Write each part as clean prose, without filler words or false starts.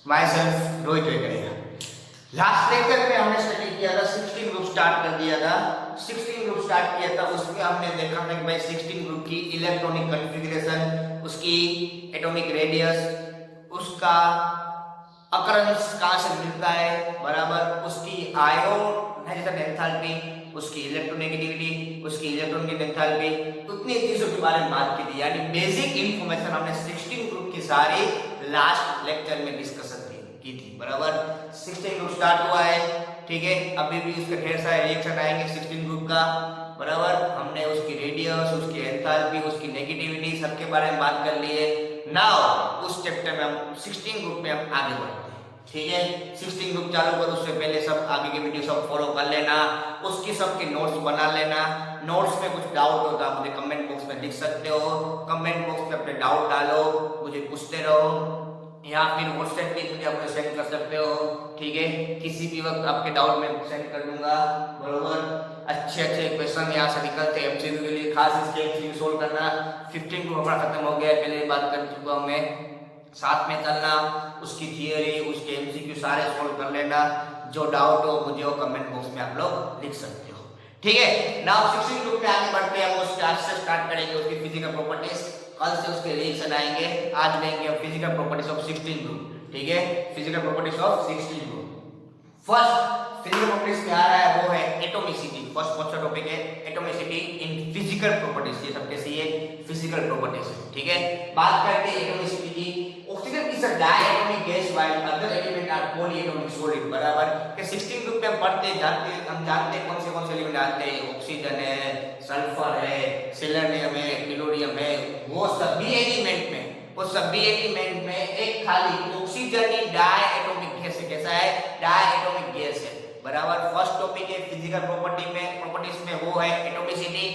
My self Rohit Vekariya. Last lecture में हमने study किया था 16 ग्रुप स्टार्ट कर दिया था। 16 ग्रुप स्टार्ट किया था, उसमें हमने देखा था कि भाई 16 ग्रुप की इलेक्ट्रॉनिक कॉन्फ़िगरेशन, उसकी एटॉमिक रेडियस, उसका अकरेंस कहाँ से मिलता है, बराबर, उसकी आयोनाइजेशन एंथैल्पी, उसकी इलेक्ट्रोनेगेटिविटी, उसकी इलेक्ट्रॉनिक एंथैल्पी, उतनी चीजों के बारे में बात की थी। यानी बेसिक इंफॉर्मेशन हमने 16 ग्रुप की सारी लास्ट लेक्चर में डिस्कशन की थी, बराबर। 16 ग्रुप स्टार्ट हुआ है, ठीक है, अभी भी उसके ढेर सारे रिएक्शन आएंगे 16 ग्रुप का, बराबर। हमने उसकी रेडियस, उसकी एंथैल्पी, उसकी नेगेटिविटी सबके बारे में बात कर ली है। नाउ उस चैप्टर में हम 16 ग्रुप में हम आगे बढ़ते हैं, ठीक है। 16 ग्रुप चालू कर उससे पहले सब आगे की वीडियो सब फॉलो कर लेना, उसकी सबके नोट्स बना लेना। नोट्स में कुछ डाउट हो तो आप मुझे कमेंट बॉक्स में लिख सकते हो, कमेंट बॉक्स में अपने डाउट डालो, मुझे पूछते रहो, या फिर व्हाट्सएप पे मुझे आप सेंड कर सकते हो, ठीक है। किसी भी वक्त आपके डाउट में सेंड कर दूंगा, बराबर। अच्छे अच्छे क्वेश्चन यहाँ से निकलते हैं एमसीक्यू के लिए, खास इसके एमसीक्यू सोल्व करना। 15 ग्रुप हमारा खत्म हो गया है, पहले बात कर चुका हूँ मैं। साथ में चलना, उसकी थियरी, उसके एमसीक्यू सारे सोल्व कर लेना। जो डाउट हो मुझे वो कमेंट बॉक्स में आप लोग लिख सकते हो, ठीक है। नाउ 16 ग्रुप में आगे बढ़ते हैं, हम उसके आज से स्टार्ट करेंगे उसकी फिजिकल प्रॉपर्टीज, कल से उसके रिएक्शन आएंगे। आज लेंगे हम फिजिकल प्रॉपर्टीज ऑफ 16 ग्रुप, ठीक है, physical properties of 16 group. First physical properties में आ रहा है वो है एटॉमिसिटी। फर्स्ट कौन सा टॉपिक है? Atomicity in physical properties. ये सब कैसी है? फिजिकल प्रॉपर्टीज, ठीक है। बात करते हैं एटॉमिसिटी की। Oxygen is a diatomic gas while other element are polyatomic solid, बराबर। कि 16 ग्रुप में हम पढ़ते हम जानते हैं कौन से एलिमेंट आते हैं। ऑक्सीजन है, सल्फर है, सेलेनियम है, टेलोरियम है, वो सभी एलिमेंट में एक खाली ऑक्सीजन ही डायटोमिक गैस है। कैसा है? डायटोमिक गैस है, बराबर। फर्स्ट टॉपिक है फिजिकल प्रॉपर्टीज में वो है एटॉमिसिटी।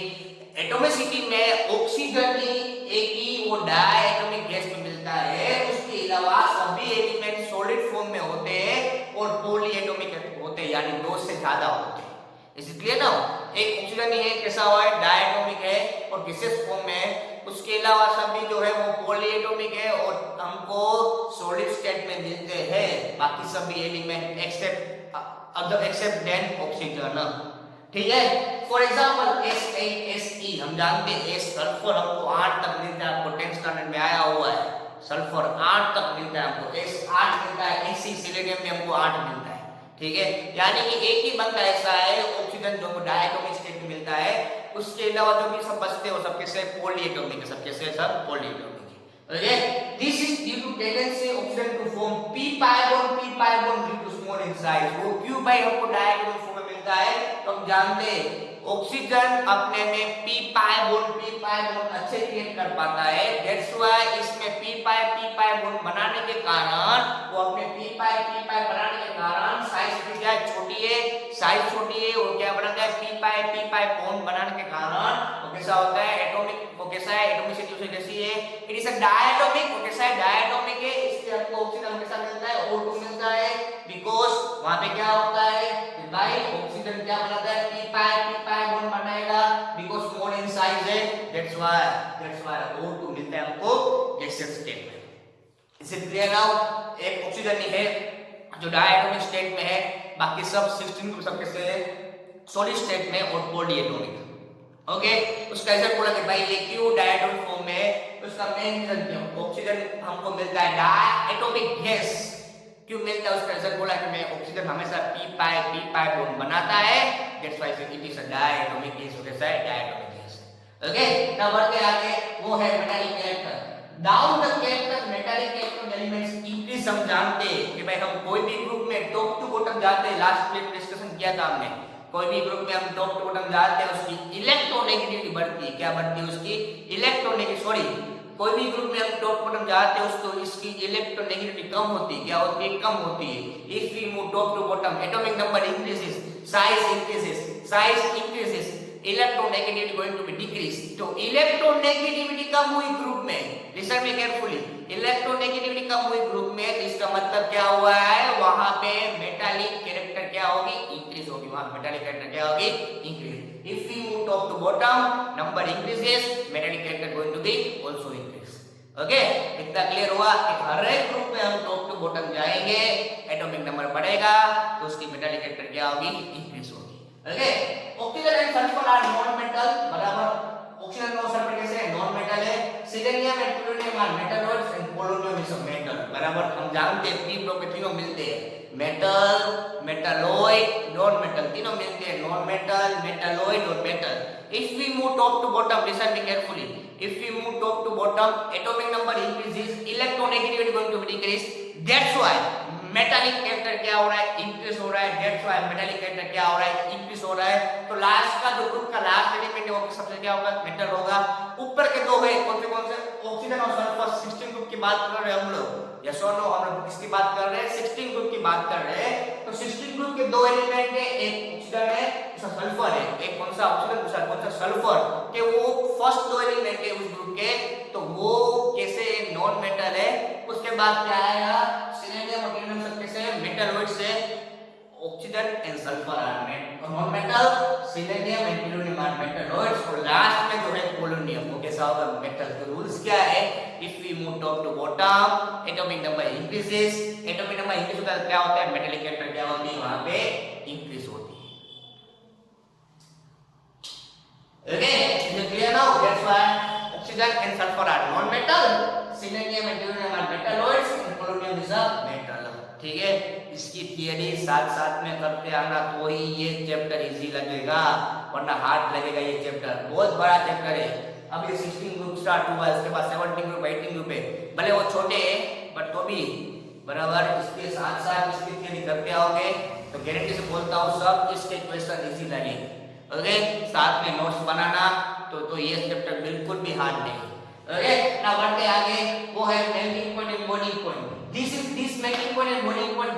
एटॉमिसिटी में ऑक्सीजन ही एक ही वो डायटोमिक गैस में मिलता है, उसके अलावा सभी एलिमेंट सॉलिड फॉर्म में होते हैं और पॉलीएटॉमिक होते हैं, यानी दो से ज्यादा होते हैं। इसलिए ना एक ऑक्सीजन ही है, कैसा हुआ है? डायटोमिक है और गैसियस फॉर्म में है। उसके अलावा सभी जो है वो पॉलीएटॉमिक है और हमको सॉलिड स्टेट में मिलते हैं, बाकी सभी एलिमेंट एक्सेप्ट देन ऑक्सीजन, ठीक है। फॉर एग्जांपल SASE हम जानते हैं, सल्फर हमको 8 तक मिलता है, आपको 10th स्टैंडर्ड में आया हुआ है। सल्फर 8 तक मिलता है हमको, S8 मिलता है। Ag सेलेनियम में हमको 8 मिलता है, ठीक है। यानी कि एक ही बंदा ऐसा है ऑक्सीजन जो डायटोमिक स्टेट में मिलता है, उसके अलावा जो भी सब बचते हैं वो सब कैसे? पॉलीएटॉमिक है, सब कैसे? सब पॉलीएटॉमिक है, okay. This is due to tendency oxygen to form p pi bond due to small in size. वो q pi हमको डायटोमिक फॉर्म में मिलता है, तो हम जानते हैं ऑक्सीजन अपने में p pi बॉन्ड अच्छे क्रिएट कर पाता है। दैट्स व्हाई इसमें p pi बॉन्ड बनाने के कारण, वो अपने p pi बनाने के कारण साइज क्या छोटी है, साइज छोटी है, वो क्या बनाता है? p pi बॉन्ड बनाने के कारण वो कैसा होता है? एटॉमिक। वो कैसा है? एटॉमिसिटी उसे कैसी है? It is a diatomic. वो कैसा है? डायटोमिक है, इसलिए हमको ऑक्सीजन हमेशा मिलता है, O2 मिलता है, बिकॉज़ वहां पे क्या होता है भाई? ऑक्सीजन क्या बनाता है? p pi बॉन्ड बनाएगा, बिकॉज़ स्मॉल इन साइज है। दैट्स व्हाई O2 मिलता है हमको गैसियस स्टेट में। इसे क्लियर नाउ? एक ऑक्सीजन ही है जो डायटोमिक स्टेट में है, बाकी सब 16 ग्रुप सब कैसे है? सॉलिड स्टेट में और पॉलीएटॉमिक, ओके। उसका ऐसा बोला कि भाई ये क्यों डायटोमिक फॉर्म में है? उसका मेन रीजन क्या? ऑक्सीजन हमको मिलता है डायटोमिक गैस। क्यों मिलता है? उसका ऐसा बोला कि मैं ऑक्सीजन हमेशा p pi बॉन्ड बनाता है, that's why it is a diatomic gas. कैसा है? Diatomic gas, okay. नाउ बढ़ते आगे, वो है metallic character. Down the character metallic character elements increase. हम जानते हैं कि भाई हम कोई भी ग्रुप में टॉप टू बॉटम जाते हैं, लास्ट में डिस्कशन किया था हमने, कोई भी ग्रुप में हम टॉप टू बॉटम जाते हैं उसकी इलेक्ट्रोनेगेटिविटी बढ़ती है। क्या बढ़ती है? उसकी इलेक्ट्रोनेगेटिविटी। कोई भी ग्रुप में हम टॉप बॉटम जाते हैं उसको इसकी इलेक्ट्रोनेगेटिविटी कम होती है। क्या होती है? कम होती है। If we move top to bottom, atomic number increases, size increases, electronegativity going to be decrease. तो इलेक्ट्रोनेगेटिविटी कम हुई ग्रुप में, लिसन मी केयरफुली, इलेक्ट्रोनेगेटिविटी कम हुई ग्रुप में, तो इसका मतलब क्या हुआ है? वहां पे मेटालिक कैरेक्टर क्या होगी? इंक्रीज होगी। वहां मेटालिक कैरेक्टर क्या होगी? Increase. If we move top to bottom, number increases, metallic character going to be also increase. Okay, इतना क्लियर हुआ कि हर एक ग्रुप में हम टॉप टू बॉटम जाएंगे, एटॉमिक नंबर बढ़ेगा तो उसकी मेटालिक कैरेक्टर क्या होगी, इंक्रीज होगी। Okay, oxygen and sulphur are non metal, बराबर। ऑक्सीजन और सल्फर कैसे है, नॉन मेटल है। Selenium and plutonium are metalloids and polonium is a metal, बराबर। हम जानते हैं पी ग्रुप में तीनों मिलते हैं, मेटल, मेटलॉइड, नॉन मेटल, तीनों मिलते हैं, नॉन मेटल, मेटलॉइड और metal. If we move top to bottom, listen me carefully. If we move top to bottom, atomic number increases, electronegativity going to be decrease. That's why metallic character क्या हो रहा है, increase हो रहा है। That's why metallic character क्या हो रहा है, इंक्रीज हो रहा है। तो लास्ट का जो ग्रुप का लास्ट एलिमेंट है वो सबसे क्या होगा, मेटल होगा। ऊपर के दो है कौन से, ऑक्सीजन और सल्फर। 16 ग्रुप की बात कर रहे हैं हम लोग, यस और नो, हम लोग किसकी बात कर रहे हैं, 16 ग्रुप की बात कर रहे हैं। तो 16 ग्रुप के दो एलिमेंट है, एक ऑक्सीजन है, दूसरा सल्फर है। एक कौन सा ऑक्सीजन, दूसरा कौन सा सल्फर, के वो फर्स्ट दो एलिमेंट है उस ग्रुप के, तो वो कैसे नॉन मेटल है। उसके बाद क्या आएगा, सिलेनियम और प्लूटोनियम सब कैसे मेटलॉइड से। Oxygen and sulphur are non metal, selenium and plutonium are metalloids, और लास्ट में जो है पोलोनियम वो कैसा होगा, मेटल। तो रूल्स क्या है, if we move top to bottom, atomic number increases, atomic number increase होता है क्या होता है, मेटालिक कैरेक्टर क्या होती है वहां पे, इंक्रीज होती है। Okay, is it clear now? That's why oxygen and sulfur are non-metal, selenium and uranium are metalloids, and polonium is a metal. ठीक है, इसकी थियरी साथ साथ में करते आना तो ही ये चैप्टर इजी लगेगा, वरना हार्ड लगेगा ये चैप्टर। बहुत बड़ा चैप्टर है। अब ये 16 ग्रुप स्टार्ट हुआ, इसके बाद 17 ग्रुप, 18 ग्रुप है। भले वो छोटे हैं बट तो भी बराबर इसके साथ साथ इसकी थियरी करते आओगे तो गारंटी से बोलता हूँ सब इसके क्वेश्चन इजी लगेंगे। ओके, साथ में नोट्स बनाना तो ये चैप्टर बिल्कुल भी हार्ड नहीं। ओके, ना बढ़ते आगे, वो है melting point and boiling point. This melting point and boiling point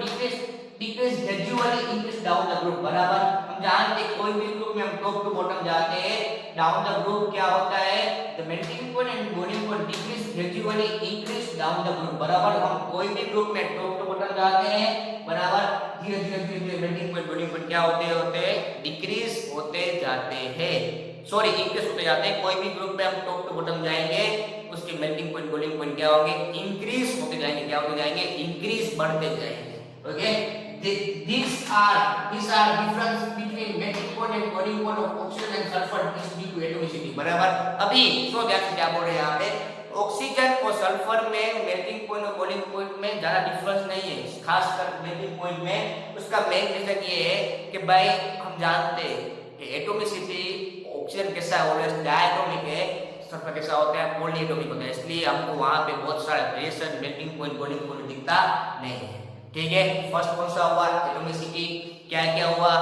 decrease gradually increase down the group, बराबर। हम जानते हैं कोई भी ग्रुप में हम टॉप टू बॉटम जाते हैं, डाउन द ग्रुप क्या होता है, the melting point and boiling point decrease gradually increase down the group, बराबर। हम कोई भी ग्रुप में टॉप टू बॉटम जाते हैं, बराबर, धीरे धीरे मेल्टिंग पॉइंट बॉइलिंग पॉइंट क्या होते हैं डिक्रीज होते जाते हैं, सॉरी इंक्रीज होते जाते हैं। कोई भी ग्रुप में हम टॉप टू बॉटम जाएंगे उसके मेल्टिंग पॉइंट बॉइलिंग पॉइंट क्या होंगे, इंक्रीज होते जाएंगे। क्या होते जाएंगे, इंक्रीज बढ़ते जाएंगे। Okay, these are difference between melting point and boiling point of oxygen and sulfur is due to atomicity, बराबर। अभी सो ध्यान से क्या बोल रहे हैं यहाँ पे, ऑक्सीजन और सल्फर में मेल्टिंग पॉइंट और बॉइलिंग पॉइंट में ज्यादा डिफरेंस नहीं है, खासकर मेल्टिंग पॉइंट में। उसका मेन रीजन ये है कि भाई हम जानते हैं कि एटोमिसिटी ऑक्सीजन कैसा है, ऑलवेज डायटोमिक है, सल्फर कैसा होता है, पॉलीएटोमिक होता है। इसलिए हमको वहां पे बहुत सारा reaction melting point boiling point दिखता नहीं है। ठीक है, फर्स्ट कौन सा हुआ, एटोमिसिटी। क्या क्या हुआ,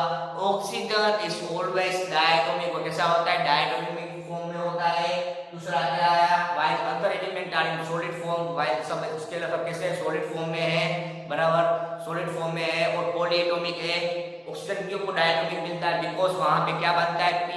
ऑक्सीजन इज ऑलवेज डायटोमिक, कैसा होता है, डायटोमिक फॉर्म में होता है। दूसरा क्या आया, while other element are in solid form, while सब उसके अलग कैसे सॉलिड फॉर्म में है, बराबर, सॉलिड फॉर्म में है। और पॉलीएटोमिक है, ऑक्सीजन क्यों को डायटोमिक मिलता है, बिकॉज वहां पे क्या बनता है, पी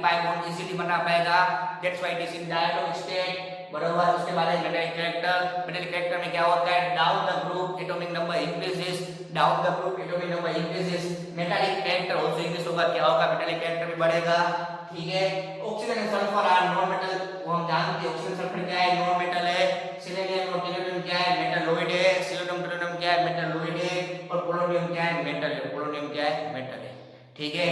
पाई बॉन्ड इजीली बना पाएगा, that's why it is in diatomic state, बराबर। उसके बाद मेटालिक कैरेक्टर में क्या होता है, down the group atomic number increases, down the group atomic number increases, metallic character also increase होगा। क्या होगा, मेटालिक कैरेक्टर भी बढ़ेगा। ठीक है, oxygen and sulphur are non metal, वो हम जानते हैं ऑक्सीजन सल्फर क्या है, नॉन मेटल है। सिलेनियम और प्लूटोनियम क्या है, मेटलॉइड है। सिलिकॉन प्लूटोनियम क्या है, मेटलॉइड है। और पोलोनियम क्या है, मेटल है। पोलोनियम क्या है, मेटल है। ठीक है,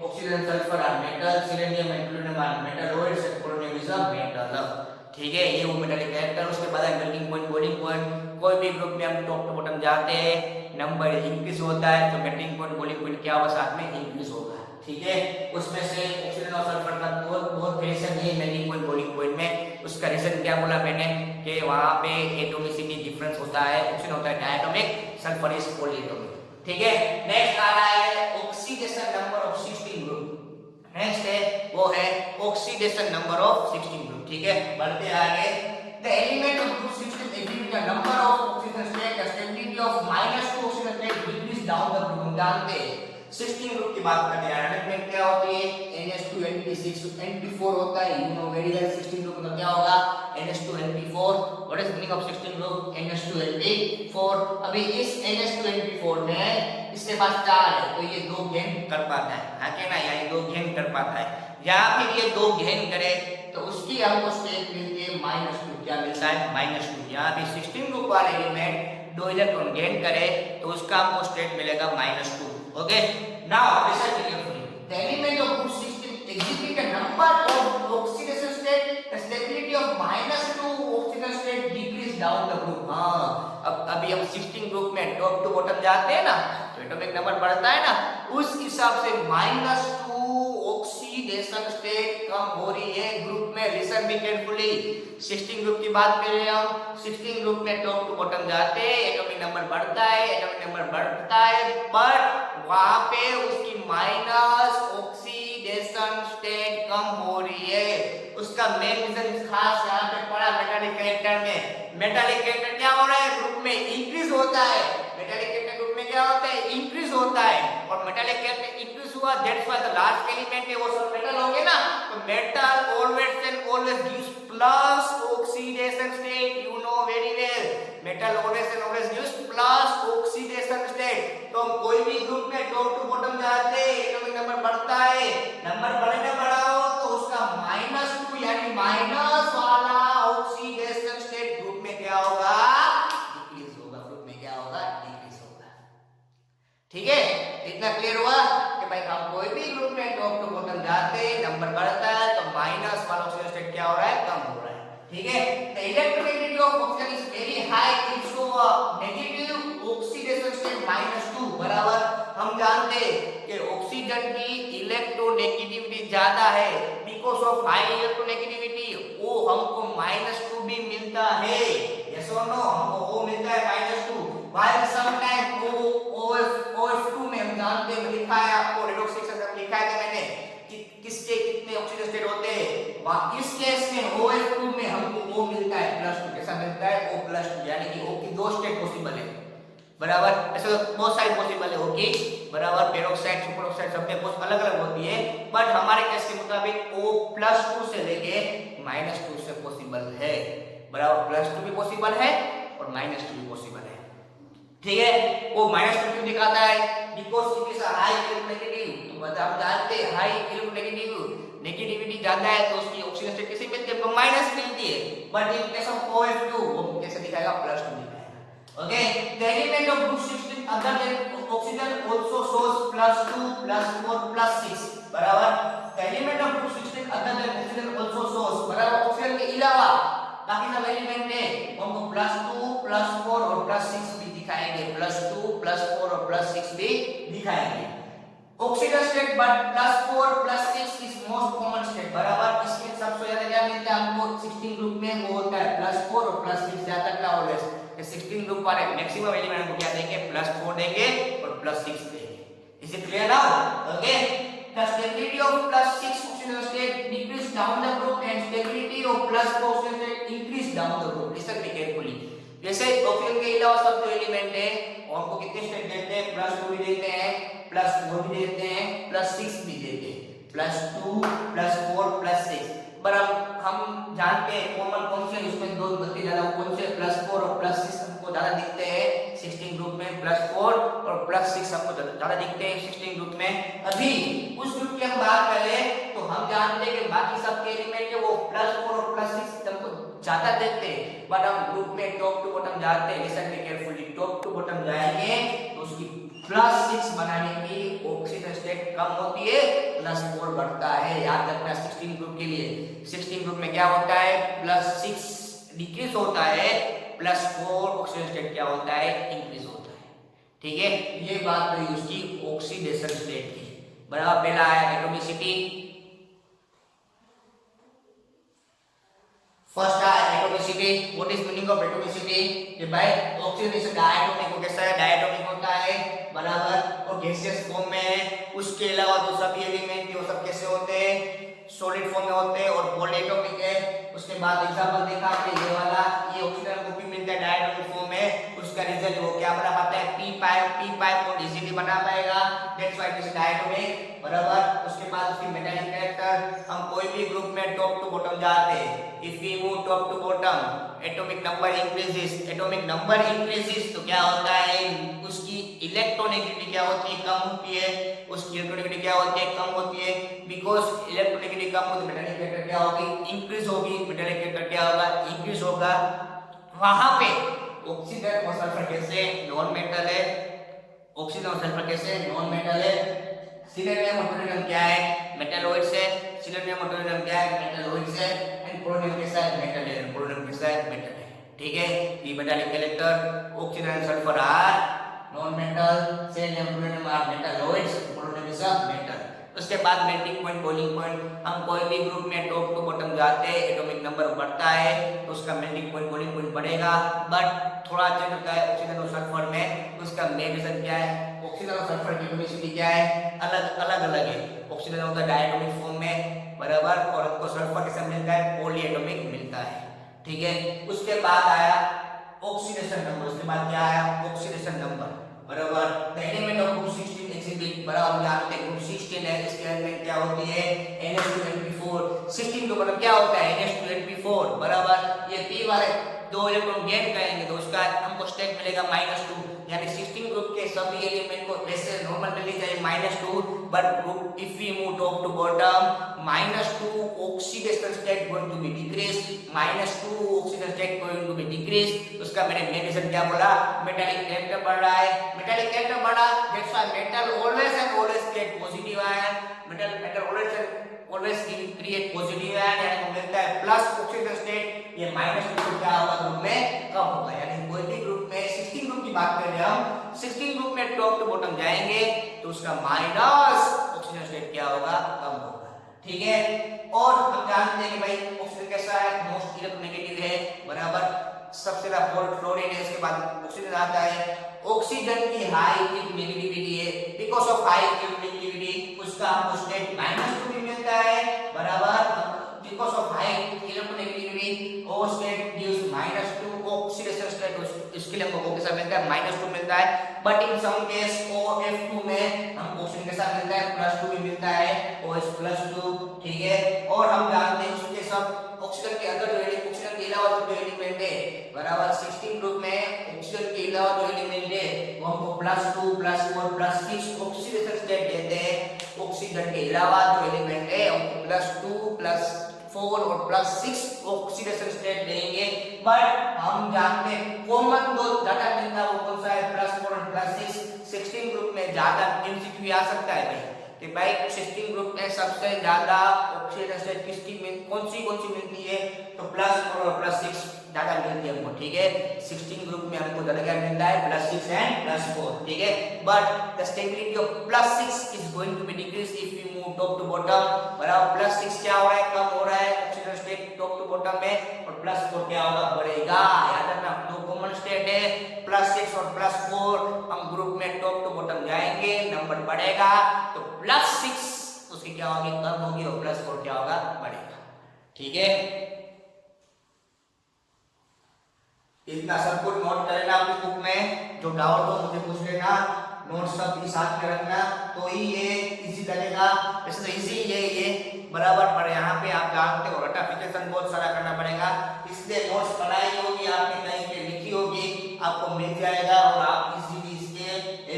oxygen sulphur are metal, selenium and plutonium are metalloids and polonium is a metal. ठीक है, ये वो मेटालिक कैरेक्टर। उसके बाद मेल्टिंग पॉइंट बॉइलिंग पॉइंट, कोई भी ग्रुप में हम टॉप टू बॉटम जाते हैं, नंबर इंक्रीज होता है तो मेल्टिंग पॉइंट बॉइलिंग पॉइंट क्या होगा, साथ में इंक्रीज होगा। ठीक है, उसमें से ऑक्सीजन और सल्फर का बहुत रिलेशन है मेल्टिंग पॉइंट बॉइलिंग पॉइंट में। उसका रीजन क्या बोला मैंने कि वहां पे एटोमिसिटी डिफरेंस होता है, ऑक्सीजन होता है डायटोमिक, सल्फर इज पॉलीएटोमिक। ठीक है, नेक्स्ट आ रहा है oxidation number of 16 group. Next है वो है ऑक्सीडेशन नंबर ऑफ 16 ग्रुप। ठीक है, बढ़ते आगे, the element of group 16 exhibit the number of oxygen state, the stability of -2 oxygen state decrease down the group. हम जानते हैं 16 ग्रुप की बात करते हैं, एलिमेंट क्या होती है, NH2 NP6 NP4 होता है, you know very well. 16 group मतलब क्या होगा, NH2 NP4। What is meaning of 16 group, NH2 NP4। अभी इस NH2 NP4 में इसके पास 4 है तो ये 2 गेन कर पाता है, हां के ना, यानी 2 गेन कर पाता है। या फिर ये 2 गेन करे तो उसकी हमको स्टेट मिलती है -2। क्या मिलता है -2। यहाँ पे 16 ग्रुप वाले एलिमेंट 2 इलेक्ट्रॉन गेन करे तो उसका हमको स्टेट मिलेगा -2। Okay, now listen carefully, the element of group 16 exhibit a number of oxidation state, the stability of -2 oxidation state decrease down the group। हाँ, अब अभी हम 16 ग्रुप में टॉप टू बॉटम जाते हैं ना, तो एटॉमिक नंबर बढ़ता है ना, उस हिसाब से -2 ऑक्सीडेशन स्टेट कम हो रही है ग्रुप में। लिसन बी केयरफुली, 16 ग्रुप की बात कर रहे हैं हम। 16 ग्रुप में टॉप टू बॉटम जाते हैं, एटॉमिक नंबर बढ़ता है, एटॉमिक नंबर बढ़ता है, पर वहां पे उसकी माइनस ऑक्सीडेशन स्टेट कम हो रही है। उसका मेन रीजन खास यहाँ पे पड़ा मेटालिक कैरेक्टर में। मेटालिक कैरेक्टर क्या हो रहा है ग्रुप में, इंक्रीज होता है। मेटालिक कैरेक्टर ग्रुप में क्या होता है, इंक्रीज होता है, और मेटालिक कैरेक्टर इंक्रीज हुआ, that's why the last element है वो सब मेटल होंगे ना, तो metal always and always gives plus oxidation state, you know very well. Metal always and always gives plus oxidation state. तो हम कोई भी ग्रुप में टॉप टू बॉटम जाते हैं, एटॉमिक नंबर बढ़ता है, नंबर बढ़ने बढ़ाओ तो उसका -2 यानी माइनस वाला ऑक्सीडेशन स्टेट ग्रुप में क्या होगा, डिक्रीज होगा। ग्रुप में क्या होगा, डिक्रीज होगा। ठीक है, इतना क्लियर हुआ कि भाई हम कोई भी ग्रुप में टॉप टू बॉटम जाते हैं, नंबर बढ़ता है तो माइनस वाला ऑक्सीडेशन स्टेट क्या हो रहा है, कम हो रहा है। ठीक है, the electronegativity of oxygen is very high, it's so negative oxidation state -2 बराबर। हम जानते हैं कि ऑक्सीजन की इलेक्ट्रोनेगेटिविटी ज्यादा है, बिकॉज ऑफ हाई इलेक्ट्रोनेगेटिविटी वो हमको -2 भी मिलता है। यस और नो, हमको वो मिलता है -2। व्हाइल समटाइम OF2 में हम जानते हैं, लिखा है आपको रेडॉक्स सेक्शन में लिखा है मैंने कि किसके कितने ऑक्सीजन स्टेट होते हैं। इस केस में OF2 में हमको O मिलता है +2। कैसा मिलता है, O+2, यानी कि O की 2 स्टेट पॉसिबल है बराबर। ऐसे तो बहुत सारी पॉसिबल है O की बराबर, पेरोक्साइड सुपर ऑक्साइड सब में बहुत अलग अलग होती है, बट हमारे केस के मुताबिक O+2 से लेके -2 से पॉसिबल है बराबर। +2 भी पॉसिबल है और -2 भी पॉसिबल है। ठीक है, वो -2 क्यों दिखाता है, because it is a high electronegative. तो मतलब हम जानते हैं हाई इलेक्ट्रोनेगेटिविटी ज्यादा है तो उसकी ऑक्सीजन स्टेट कैसे मिलती है, माइनस मिलती है, but in case of OF2 वो कैसे दिखाएगा, +2 दिखाएगा। Okay, the element of group 16 other than oxygen also shows +2 +4 +6 बराबर। The element of group 16 other than oxygen also shows बराबर, ऑक्सीजन के अलावा बाकी सब एलिमेंट है हमको +2 +4 और +6 भी दिखाएंगे, +2 +4 और +6 भी दिखाएंगे। Oxygen state but +4 +6 is most common state बराबर। इसमें सबसे ज्यादा क्या मिलता है हमको 16 ग्रुप में, वो होता है +4 और +6 ज्यादा क्या ऑलवेज। ये 16 ग्रुप वाले मैक्सिमम एलिमेंट हमको क्या देंगे, +4 देंगे और +6 देंगे। Is it clear now? Okay, the stability of +6 oxygen state decrease down the group and stability of +4 oxygen state increase down the group। listen carefully, जैसे ऑक्सीजन के अलावा सब जो एलिमेंट है हमको कितने स्टेट देते हैं, +2 भी देते हैं, +4 भी देते हैं, +6 भी देते हैं, +2 +4 +6। पर हम जानते हैं कॉमन कौन से, उसमें दो गति ज्यादा कौन से, +4 और +6 हमको ज्यादा दिखते हैं 16 ग्रुप में, +4 और +6 हमको ज्यादा दिखते हैं 16 ग्रुप में। अभी उस ग्रुप की हम बात करें तो हम जानते हैं कि बाकी सब के एलिमेंट है वो +4 और +6 हमको ज्यादा देते हैं, बट हम ग्रुप में टॉप टू बॉटम जाते हैं। Listen me carefully, top to bottom जाएंगे तो उसकी +6 बनाने की ऑक्सीजन स्टेट कम होती है, +4 बढ़ता है। याद रखना 16 ग्रुप के लिए, 16 ग्रुप में क्या होता है, +6 डिक्रीज होता है, +4 ऑक्सीजन स्टेट क्या होता है, इंक्रीज होता है। ठीक है, ये बात हुई उसकी ऑक्सीडेशन स्टेट की बराबर। पहला आया एटॉमिसिटी, फर्स्ट आया atomicity. What is meaning of atomicity, कि भाई ऑक्सीजन इज डायटोमिक, वो कैसा है, डायटोमिक होता है बराबर, और गैसियस फॉर्म में है। उसके अलावा जो सभी एलिमेंट है वो सब कैसे होते हैं, सॉलिड फॉर्म में होते हैं और पॉलीएटॉमिक है। उसके बाद एग्जांपल देखा आपने ये वाला, ये ऑक्सीजन को भी मिलता है डायटोमिक फॉर्म में, उसका रिजल्ट वो क्या बना पाता है, p5 को इजीली बना पाएगा, that's why it is diatomic बराबर। उसके बाद उसकी मेटालिक कैरेक्टर, हम कोई भी ग्रुप में टॉप टू बॉटम जाते हैं, if we move top to bottom atomic number increases, atomic number increases तो क्या होता है, उसकी इलेक्ट्रोनेगेटिविटी क्या होती है, कम होती है, उसकी इलेक्ट्रोनेगेटिविटी क्या होती है, कम होती है, बिकॉज़ इलेक्ट्रोनेगेटिविटी कम होती है, मेटालिक कैरेक्टर क्या होगी, इंक्रीज होगी, मेटालिक कैरेक्टर क्या होगा, इंक्रीज होगा, वहां पे ऑक्सीजन और सल्फर कैसे नॉन मेटल है, ऑक्सीजन और सल्फर कैसे नॉन मेटल है, सिलेनियम और टोल्यूनियम क्या है, मेटलॉइड्स है, सिलेनियम और टोल्यूनियम क्या है, मेटलॉइड्स है, एंड पोलोनियम कैसा है, मेटल है, पोलोनियम कैसा है, मेटल है। ठीक है, ये metallic character oxygen and sulphur are non metal, selenium tellurium are metalloids, polonium is a metal. उसके बाद मेल्टिंग पॉइंट, बॉइलिंग पॉइंट, हम कोई भी ग्रुप में टॉप टू बॉटम जाते हैं, एटॉमिक नंबर बढ़ता है तो उसका मेल्टिंग पॉइंट, बॉइलिंग पॉइंट बढ़ेगा, बट थोड़ा चेंज होता है ऑक्सीजन और सल्फर में। उसका मेन रीजन क्या है, ऑक्सीजन और सल्फर की एटॉमिसिटी क्या है, अलग है। ऑक्सीजन होता है डायटोमिक फॉर्म में, बराबर, और हमको सल्फर कैसे मिलता है, पॉलीएटॉमिक मिलता है। ठीक है, उसके बाद आया ऑक्सीडेशन नंबर, उसके बाद क्या आया, ऑक्सीडेशन नंबर, बराबर। The element of group 16 exhibit, बराबर, हम जानते हैं ग्रुप 16 है, इसके अंदर क्या होती है, NH2NP4। 16 का मतलब क्या होता है, NH2NP4, बराबर। ये p वाले दो इलेक्ट्रॉन गेन करेंगे तो उसका हमको स्टेट मिलेगा -2, यानी 16 ग्रुप के सभी एलिमेंट को वैसे नॉर्मल मिलनी चाहिए -2, but group if we move top to bottom, -2 oxidation state going to be decrease, -2 oxidation state going to be decrease. उसका मैंने मेन रीजन क्या बोला, मेटालिक कैरेक्टर बढ़ रहा है, मेटालिक कैरेक्टर बढ़ा, that's why metal always and always create positive ion, metal always create positive ion, यानी मिलता है प्लस ऑक्सीडेशन स्टेट। ये -2 क्या होगा, ग्रुप में कम होगा, यानी कोई भी ग्रुप में 16 ग्रुप की बात कर रहे हैं हम, 16 ग्रुप में टॉप टू बॉटम जाएंगे तो उसका माइनस ऑक्सीजन स्टेट क्या होगा, कम होगा। ठीक है, और हम जानते हैं कि भाई ऑक्सीजन कैसा है, मोस्ट इलेक्ट्रोनेगेटिव है, बराबर। सबसे ज्यादा फ्लोरीन है, इसके बाद ऑक्सीजन आता है। ऑक्सीजन की हाई इलेक्ट्रोनेगेटिविटी है, बिकॉज़ ऑफ हाई इलेक्ट्रोनेगेटिविटी उसका हमको स्टेट -2 भी मिलता है, बराबर। बिकॉज़ ऑफ हाई इलेक्ट्रोनेगेटिविटी और स्टेट गिव्स -2 ऑक्सीडेशन स्टेट, इसके लिए हमको कैसा मिलता है, -2 मिलता है। But in some case OF2 में हम ऑक्सीजन कैसा मिलता है, +2 भी मिलता है, OH +2। ठीक है, और हम जानते हैं उसके सब ऑक्सीजन के अंदर जो ऑक्सीजन के अलावा जो एलिमेंट है, बराबर, 16 ग्रुप में ऑक्सीजन के अलावा जो एलिमेंट है वो हमको +2 +4 +6 ऑक्सीडेशन स्टेट देते हैं। ऑक्सीजन के अलावा जो एलिमेंट है हमको +2 +4 और +6 ऑक्सीडेशन स्टेट देंगे, बट हम जानते हैं कॉमन दो डाटा मिलता है वो कौन सा है, +4 और +6। 16 ग्रुप में ज्यादा एमसीक्यू आ सकता है भाई कि भाई 16 ग्रुप में सबसे ज्यादा ऑक्सीडेशन स्टेट किसकी कौन सी मिलती है, तो +4 और +6 ज्यादा मिलती है हमको। ठीक है, 16 ग्रुप में हमको ज्यादा मिलता है +6 एंड +4। ठीक है, but the stability of +6 is going to be decrease if we move top to bottom, बराबर। +6 क्या हो रहा है, कम हो रहा है oxygen state top to bottom में, और +4 क्या होगा, बढ़ेगा। याद रखना, दो कॉमन स्टेट है, +6 और +4। हम ग्रुप में टॉप टू बॉटम जाएंगे, नंबर बढ़ेगा, तो +6 उसकी क्या होगी, कम होगी, और +4 क्या होगा, बढ़ेगा। ठीक है, इतना सब कुछ नोट कर लेना अपनी बुक में, जो डाउट हो मुझे पूछ लेना, नोट सब भी साथ में रखना, तो ही ये इजी लगेगा। वैसे तो इजी ये बराबर, पर यहाँ पे आप जानते हो रटाफिकेशन बहुत सारा करना पड़ेगा, इसलिए नोट्स बनाई होगी आपने, कहीं पे लिखी होगी, आपको मिल जाएगा और आप इजीली इसके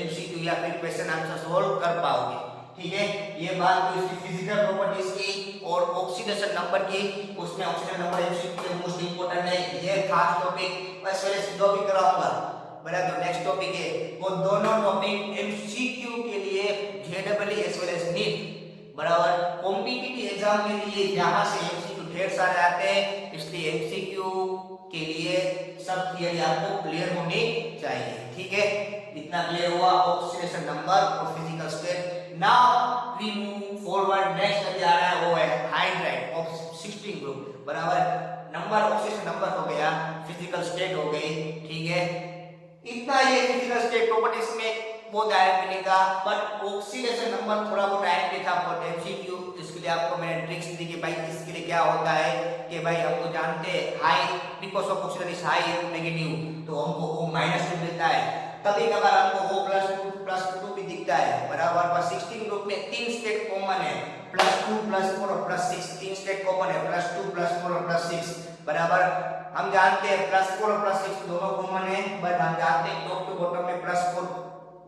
एमसीक्यू या फिर क्वेश्चन आंसर सोल्व कर पाओगे। ठीक है, ये बात तो इसकी फिजिकल प्रॉपर्टीज की और ऑक्सीडेशन नंबर की, उसमें oxidation number MCQ most important है, ये खास टॉपिक बस पहले से जो भी कराऊंगा, बराबर। तो नेक्स्ट टॉपिक है वो दोनों टॉपिक एमसीक्यू के लिए JW as well as NEET, बराबर। कॉम्पिटिटिव एग्जाम के लिए यहां से एमसीक्यू ढेर सारे आते हैं, इसलिए एमसीक्यू के लिए सब थियरी आपको क्लियर होनी चाहिए। ठीक है, इतना क्लियर हुआ ऑक्सीडेशन नंबर और physical state. Now we move forward, next अभी आ रहा है वो है हाइड्राइड ऑफ 16 ग्रुप, बराबर। नंबर ऑक्सीडेशन नंबर हो गया, फिजिकल स्टेट हो गई। ठीक है, इतना ये फिजिकल स्टेट प्रॉपर्टीज में बहुत आया मिलेगा, बट ऑक्सीडेशन नंबर थोड़ा बहुत टाइम भी था फॉर एमसीक्यू। इसके लिए आपको मैंने ट्रिक्स दी कि भाई इसके लिए क्या होता है कि भाई हमको जानते हैं high because of oxygen is high negative, तो हमको O- मिलता है। कभी कभार हमको O+2 भी दिखता है, बराबर। पर 16 ग्रुप में 3 स्टेट कॉमन है, +2 +4 और +6, 3 स्टेट कॉमन है, +2 +4 और +6, बराबर। हम जानते हैं +4 और +6 दोनों कॉमन है, बट हम जानते हैं टॉप टू बॉटम में +4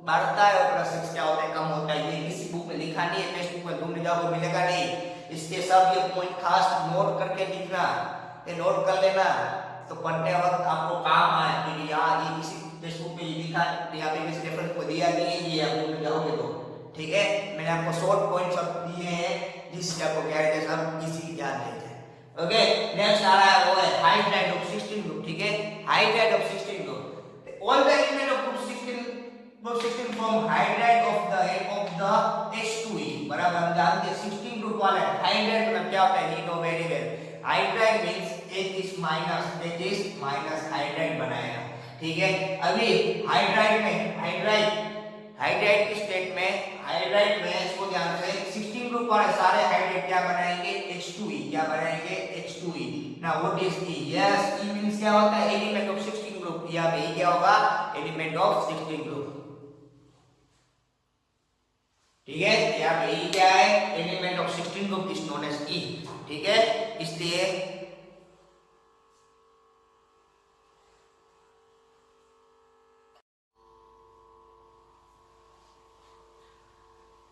बढ़ता है और +6 क्या होता है, कम होता है। ये किसी बुक में लिखा नहीं है, टेक्स्ट बुक में ढूंढ जाओगे मिलेगा नहीं, इसके सब ये पॉइंट खास नोट करके लिखना। ये नोट कर लेना, तो पढ़ते वक्त आपको काम आए कि यार ये किसी टेक्स्ट बुक में ये लिखा है, यहाँ पे किसी रेफरेंस को दिया नहीं है, ये आप भूल जाओगे तो ठीक है। मैंने आपको शॉर्ट पॉइंट्स सब दिए हैं जिससे आपको क्या है सब इजी ध्यान दे जाए। ओके, नेक्स्ट आ रहा है वो है हाइड्राइड ऑफ 16 ग्रुप, ठीक है, hydride of 16 group. All the element of group 16 form hydride of the H2E, बराबर। हम जानते हैं 16 ग्रुप वाले हाइड्राइड मतलब क्या होता है, you know very well. Hydride means एक इस माइनस, एक इस माइनस हाइड्राइड बनाएगा, ठीक है। अभी हाइड्राइड में हाइड्राइड की स्टेट में, हाइड्राइड में इसको ध्यान से 16 ग्रुप वाले सारे हाइड्राइड क्या बनाएंगे, H2E, क्या बनाएंगे, H2E। Now what is E? Yes, E means क्या होता है, एलिमेंट ऑफ 16 ग्रुप। यहाँ पे E क्या होगा, एलिमेंट ऑफ 16 ग्रुप, ठीक है। यहाँ पे E क्या है, element of 16 group is known as E, ठीक है। इसलिए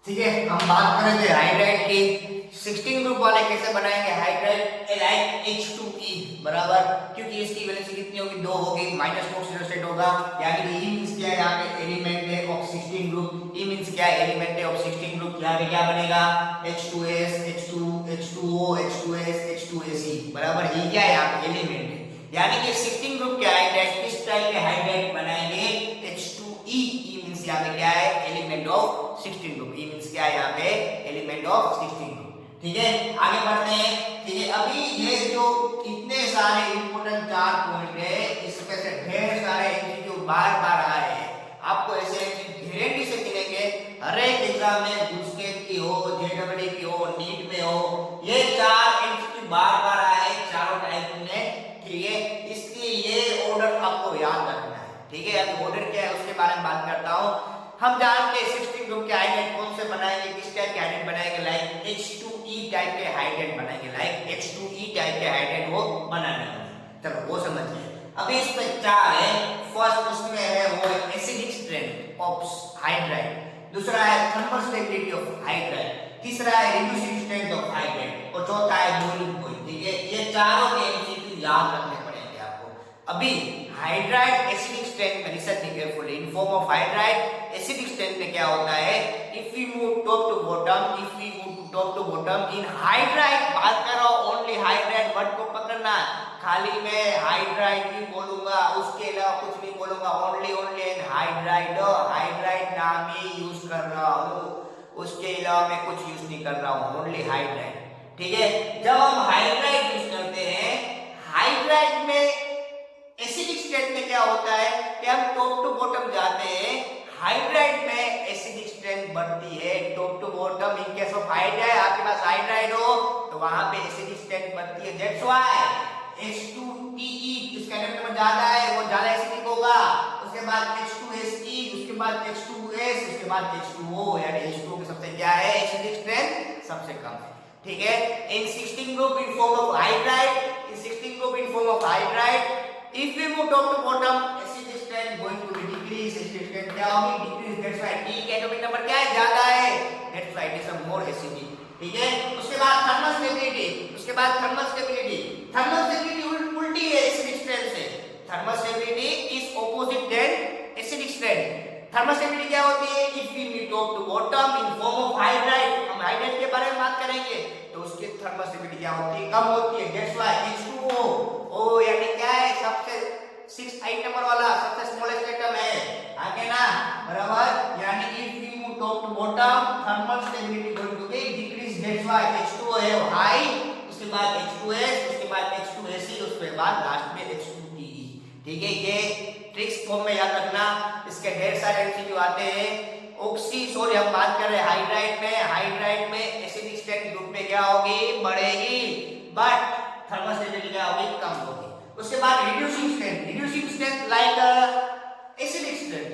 ठीक है, हम बात करेंगे हाइड्राइड की। 16 ग्रुप वाले कैसे बनाएंगे हाइड्राइड, लाइक H2E, बराबर, क्योंकि इसकी वैलेंसी कितनी होगी, 2 होगी, -2 स्टेट होगा, यानी कि E मींस क्या है, यहाँ पे एलिमेंट है ऑफ 16 ग्रुप। E मींस क्या है, एलिमेंट है ऑफ 16 ग्रुप। यहाँ पे क्या बनेगा, H2S, H2, H2O, H2S, H2AC, बराबर। ये क्या है, यहाँ पे एलिमेंट है, यानी कि 16 ग्रुप के हाइड्राइड किस टाइप के हाइड्राइड बनाएंगे, H2E। E मींस यहाँ पे क्या है, element of 16 group. E means क्या है, यहाँ पे एलिमेंट ऑफ 16 ग्रुप, ठीक है। आगे बढ़ते हैं, ठीक है। अभी ये जो इतने सारे इंपॉर्टेंट 4 पॉइंट है, इसमें से ढेर सारे एमसीक्यू बार-बार आए हैं, आपको ऐसे गारंटी से मिलेंगे हर एक एग्जाम में, गुस्टेट की हो, जेडब्ल्यू की हो, नीट में हो, ये 4 एमसीक्यू बार-बार आए चारों टाइप में, ठीक है। इसलिए ये ऑर्डर आपको याद रखना है, ठीक है। अब ऑर्डर क्या है उसके बारे में बात करता हूं। हम जानते हैं 16 ग्रुप के हाइड्राइड कौन से बनाएंगे, किस टाइप के हाइड्राइड बनाएंगे, लाइक H2E टाइप के हाइड्राइड बनाएंगे, लाइक H2E टाइप के हाइड्राइड वो बनाने वाले। चलो वो समझिए। अभी इसमें 4 है। फर्स्ट उसमें है वो एसिडिक स्ट्रेंथ ऑफ हाइड्राइड, दूसरा है थर्मल स्टेबिलिटी ऑफ हाइड्राइड, तीसरा है रिड्यूसिंग स्ट्रेंथ ऑफ हाइड्राइड, और चौथा है बॉइलिंग पॉइंट, ठीक है। ये चारों के एमसीक्यू याद रखने पड़ेंगे आपको। अभी हाइड्राइड एसिडिक स्ट्रेंथ में listen carefully, in form of hydride acidic strength में क्या होता है, if we move top to bottom, in hydride बात कर रहा हूं, ओनली हाइड्राइड वर्ड को पकड़ना, खाली मैं हाइड्राइड ही बोलूंगा, उसके अलावा कुछ नहीं बोलूंगा, ओनली इन हाइड्राइड नाम ही यूज कर रहा हूं, उसके अलावा मैं कुछ यूज नहीं कर रहा हूं, ओनली हाइड्राइड, ठीक है। जब हम हाइड्राइड यूज करते हैं, हाइड्राइड में एसिडिक स्ट्रेंथ में क्या होता है कि हम टॉप टू बॉटम जाते हैं, हाइड्राइड में एसिडिक स्ट्रेंथ बढ़ती है top to bottom. In case of hydride, आपके पास हाइड्राइड हो तो वहां पे एसिडिक स्ट्रेंथ बढ़ती है, दैट्स व्हाई H2TE इसका नंबर ज्यादा है, वो ज्यादा एसिडिक होगा। उसके बाद H2SE, उसके बाद H2S, उसके बाद H2O, यानी H2O की सबसे क्या है, एसिडिक स्ट्रेंथ सबसे कम है, ठीक है। इन 16 group in form of hydride, if we move top to bottom, acidic strength going to be decrease, acidic strength क्या होगी, decrease, that's why D का एटॉमिक नंबर क्या है, ज्यादा है, that's why it is a more acidic, ठीक है। उसके बाद थर्मल स्टेबिलिटी उल्टी है एसिडिक स्ट्रेंथ से, thermal stability is opposite than acidic strength. Thermal stability क्या होती है, if we meet top to bottom in form of hydride, हम हाइड्राइड के बारे में बात करेंगे तो उसकी थर्मल स्टेबिलिटी क्या होती है, कम होती है, that's why H2O, ओ यानी क्या है, सबसे 6 नंबर वाला सबसे स्मॉलेस्ट एटम है, आगे ना, बराबर। यानी if we move top to bottom, thermal stability going to be decrease, that's why H2O है हाई, उसके बाद H2S, उसके बाद H2SE, उसके बाद लास्ट में H2TE, ठीक है। ये ट्रिक्स फॉर्म में याद रखना, इसके ढेर सारे एमसीक्यू आते हैं। हम बात कर रहे हैं हाइड्राइड में एसिडिक स्ट्रेंथ ग्रुप में क्या होगी, बढ़ेगी, बट थर्मल स्टेबिलिटी क्या होगी, कम होगी। उसके बाद reducing strength like acidic strength,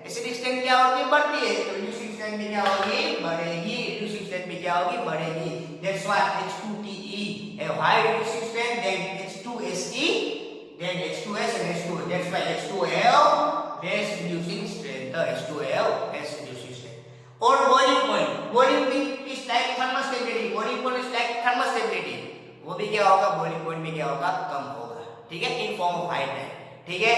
acidic strength क्या होती है, बढ़ती है, तो रिड्यूसिंग स्ट्रेंथ भी क्या होगी, बढ़ेगी, रिड्यूसिंग स्ट्रेंथ भी क्या होगी, बढ़ेगी, दैट्स व्हाई H2TE है high reducing strength, then H2SE, then H2S and H2O, that's why H2O have less reducing strength, H2O have less reducing strength. और boiling point is like thermal stability, boiling point is like thermal stability, वो भी क्या होगा, boiling point भी क्या होगा, कम होगा। ठीक है, इन फॉर्म ऑफ हाइड्रेट। ठीक है,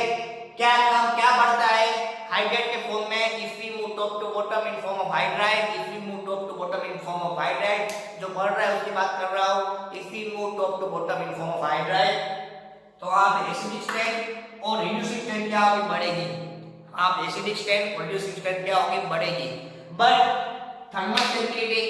क्या कम क्या बढ़ता है हाइड्रेट के फॉर्म में, if we move top to bottom in form of hydrate, if we move top to bottom in form of hydrate, जो बढ़ रहा है उसकी बात कर रहा हूं। If we move top to bottom in form of hydrate, तो आप एसिडिक स्ट्रेंथ और रिड्यूसिंग स्ट्रेंथ क्या होगी, बढ़ेगी। आप एसिडिक स्ट्रेंथ और रिड्यूसिंग स्ट्रेंथ क्या होगी, बढ़ेगी। बट थर्मल स्टेबिलिटी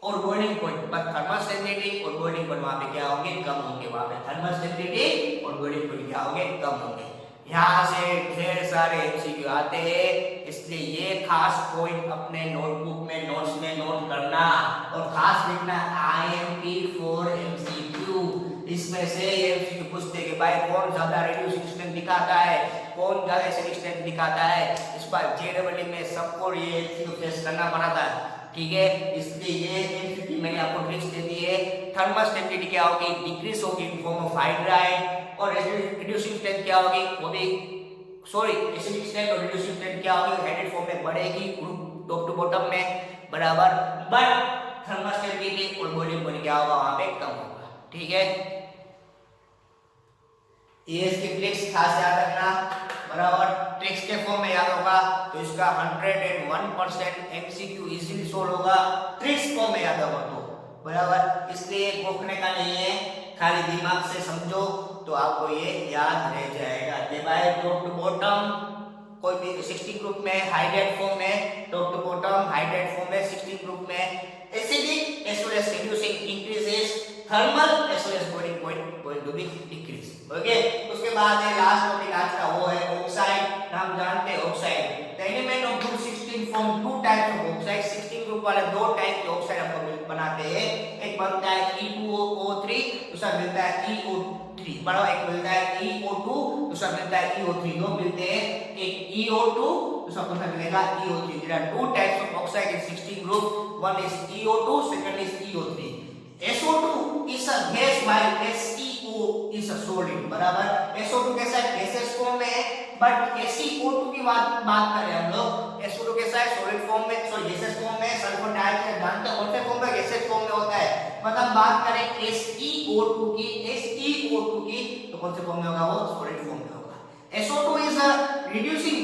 और boiling point, but thermal stability और बॉइलिंग पॉइंट वहां पे क्या होंगे, कम होंगे। वहां पे थर्मल स्टेबिलिटी और बॉइलिंग पॉइंट क्या होंगे, कम होंगे। यहाँ से ढेर सारे एमसीक्यू आते हैं, इसलिए ये खास पॉइंट अपने नोटबुक में नोट्स में नोट करना और खास लिखना IMP फॉर MCQ। इसमें से एमसीक्यू पूछते हैं कि भाई कौन ज्यादा रिड्यूसिंग स्ट्रेंथ दिखाता है, कौन ज्यादा एसिडिक स्ट्रेंथ दिखाता है। इस बार जेडब्ल्यू में सबको ये एमसीक्यू फेस करना पड़ा था। ठीक है, इसलिए ये एमसीक्यू मैंने आपको ट्रिक्स दे दी है। थर्मल स्टेबिलिटी क्या होगी, डिक्रीज होगी इन फॉर्म ऑफ हाइड्राइड, और रिड्यूसिंग स्ट्रेंथ क्या होगी, वो भी एसिडिक स्ट्रेंथ और रिड्यूसिंग स्ट्रेंथ क्या होगी, हाइड्रेट फॉर्म में बढ़ेगी ग्रुप टॉप टू बॉटम में, बराबर। बट थर्मल स्टेबिलिटी और बॉइलिंग पॉइंट क्या होगा, वहां पे कम होगा। ठीक है, ये इसके ट्रिक्स खास याद रखना, बराबर। ट्रिक्स के फॉर्म में याद होगा तो इसका 101% एमसीक्यू इजीली सोल्व होगा, ट्रिक्स फॉर्म में याद होगा तो, बराबर। इसलिए भूखने का नहीं है, खाली दिमाग से समझो तो आपको ये याद रह जाएगा। डिवाइड टॉप टू बॉटम, कोई भी 16 ग्रुप में हाइड्रेट फॉर्म में, top to bottom hydrate form में 16 ग्रुप में, acidic as well as reducing increases, thermal as well as boiling point going to be decrease. Okay, उसके बाद है लास्ट टॉपिक आज का, वो है ऑक्साइड। हम जानते हैं oxide, the element of group 16 form to types of oxide. 16 group वाले दो टाइप के ऑक्साइड हमको बनाते हैं, एक बनता है E2O3, दूसरा मिलता है EO3, बड़ा एक मिलता है EO2, दूसरा मिलता है EO3, दो मिलते हैं, एक EO2 दूसरा मिलेगा EO3। There are two types of oxide in 16 group, one is EO2, second is EO3। SO2 is a gas while SeO is a solid, बराबर। SO2 कैसा है, गैसेस फॉर्म में है, बट SeO2 की बात करें हम लोग, SO2 कैसा है, सॉलिड फॉर्म में, सॉरी गैसेस फॉर्म में। सल्फर डाइऑक्साइड जानते हैं कौन से फॉर्म में, गैसेस फॉर्म में होता है। मतलब बात करें SeO2 की तो कौन से फॉर्म में होगा, वो सॉलिड फॉर्म में होगा। SO2 is a reducing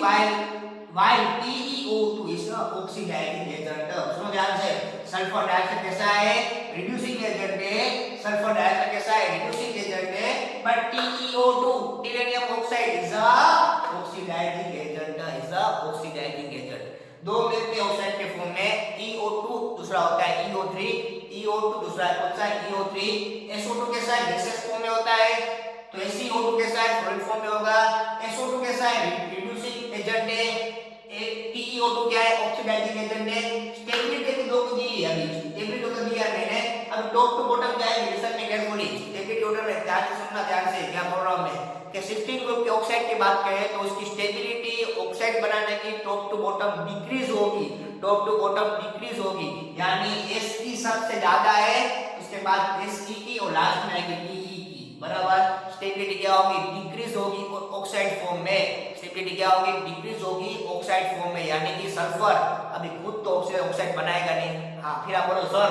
while TeO2 is a oxidizing agent। सुनो ध्यान से, सल्फर डाइऑक्साइड कैसा है, रिड्यूसिंग एजेंट है, सल्फर डाइऑक्साइड कैसा है, रिड्यूसिंग एजेंट है, but TeO2 titanium oxide is a oxidising agent. दो मिलते हैं ऑक्साइड के फॉर्म में, EO2 दूसरा होता है EO3, EO2 दूसरा होता है EO3। SO2 कैसा है, गैसेस फॉर्म में होता है, तो SeO2 कैसा है, सॉलिड फॉर्म में होगा। SO2 कैसा है, रिड्यूसिंग एजेंट है, TeO2 क्या है, ऑक्सीडाइजिंग एजेंट है। स्टेबिलिटी भी दो को दी है, अभी स्टेबिलिटी तो दिया मैंने। अब टॉप टू बॉटम जाएंगे, लिसन में केयरफुली, स्टेबिलिटी ऑर्डर में ध्यान से सुनना, ध्यान से क्या बोल रहा हूं मैं, कि 16 ग्रुप के ऑक्साइड की बात करें तो उसकी स्टेबिलिटी ऑक्साइड बनाने की टॉप टू बॉटम डिक्रीज होगी, यानी S की सबसे ज्यादा है, उसके बाद SE की और लास्ट में आएगी TE की, बराबर। स्टेबिलिटी क्या होगी, डिक्रीज होगी ऑक्साइड फॉर्म में, स्टेबिलिटी क्या होगी, डिक्रीज होगी ऑक्साइड फॉर्म में, यानी कि सल्फर अभी खुद तो ऑक्साइड बनाएगा नहीं। हाँ, फिर आप बोलो सर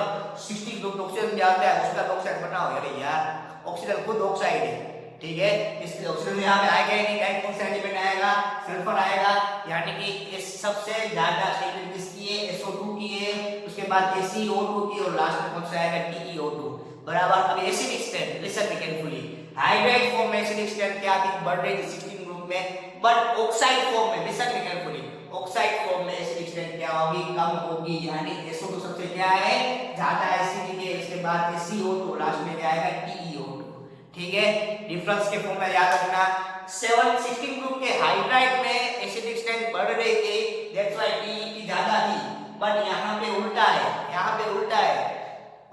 16 ग्रुप ऑक्सीजन भी आता है, उसका ऑक्साइड बनाओ, अरे यार ऑक्सीजन खुद ऑक्साइड है, ठीक है, इसलिए ऑक्सीजन यहाँ पे आएगा ही नहीं, डायरेक्ट कौन सा एलिमेंट आएगा, सल्फर आएगा, यानी कि इस सबसे ज्यादा स्टेबिलिटी किसकी है, SO2 की है, उसके बाद SeO2 की, और लास्ट में कौन सा आएगा, TeO2, बराबर। अब acidic strength, listen carefully, hydride form में एसिडिक स्ट्रेंथ क्या थी, बढ़ रही थी 16 ग्रुप में, बट ऑक्साइड फॉर्म में, लिसन केयरफुली, ऑक्साइड फॉर्म में एसिडिक स्ट्रेंथ क्या होगी, कम होगी, यानी SO2 सबसे क्या है, ज्यादा एसिडिक है, इसके बाद SeO2, लास्ट में क्या आएगा, TeO2, ठीक है। डिफरेंस के फॉर्म में याद रखना, 16 ग्रुप के हाइड्राइड में एसिडिक स्ट्रेंथ बढ़ रही थी, दैट्स व्हाई TE ज्यादा थी, बट यहाँ पे उल्टा है,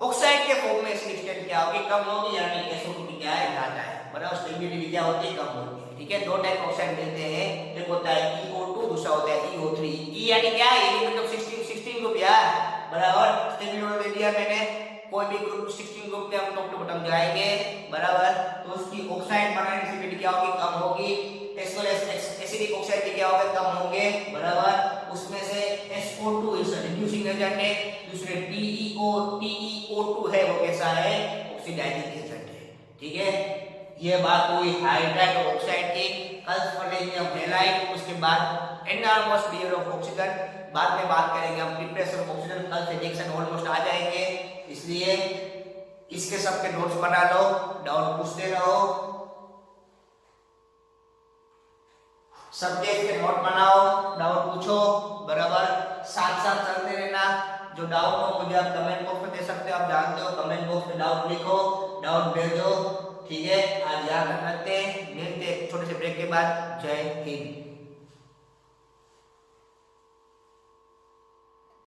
ऑक्साइड के फॉर्म में एसिडिक स्ट्रेंथ क्या होगी, कम होगी, यानी SO2 की क्या है, ज्यादा है, बराबर। स्टेबिलिटी क्या होती है, कम होती है, ठीक है। दो टाइप ऑक्साइड मिलते हैं, एक होता है EO2, दूसरा होता है EO3। E यानी क्या है, एलिमेंट ऑफ 16 ग्रुप यार, बराबर। स्टेबिलिटी दे दिया मैंने, कोई भी ग्रुप 16 ग्रुप में हम टॉप टू बॉटम जाएंगे, बराबर, तो उसकी ऑक्साइड बनाने की स्टेबिलिटी क्या होगी, कम होगी, as well as acidic oxide भी क्या होगा, कम होंगे, बराबर। उसमें से SO2 इज रिड्यूसिंग एजेंट है, दूसरे TeO2 है, वो कैसा है, ऑक्सीडाइजिंग एजेंट, ठीक है, ये बात हुई हाइड्राइड और ऑक्साइड की। कल पढ़ेंगे हम हैलाइड, उसके बाद एनॉर्मस लेयर ऑफ ऑक्सीजन, बाद में बात करेंगे हम प्रिपरेशन ऑफ ऑक्सीजन। कल से रिएक्शन ऑलमोस्ट आ जाएंगे, इसलिए इसके सबके नोट्स बना लो, डाउट पूछते रहो, सब्जेक्ट के नोट बनाओ, डाउट पूछो, बराबर साथ साथ चलते रहना। जो डाउट हो मुझे आप कमेंट बॉक्स में दे सकते हो, आप जानते हो, कमेंट बॉक्स में डाउट लिखो, डाउट भेजो, ठीक है। आज यहाँ तक रखते हैं, मिलते हैं छोटे से ब्रेक के बाद। जय हिंद।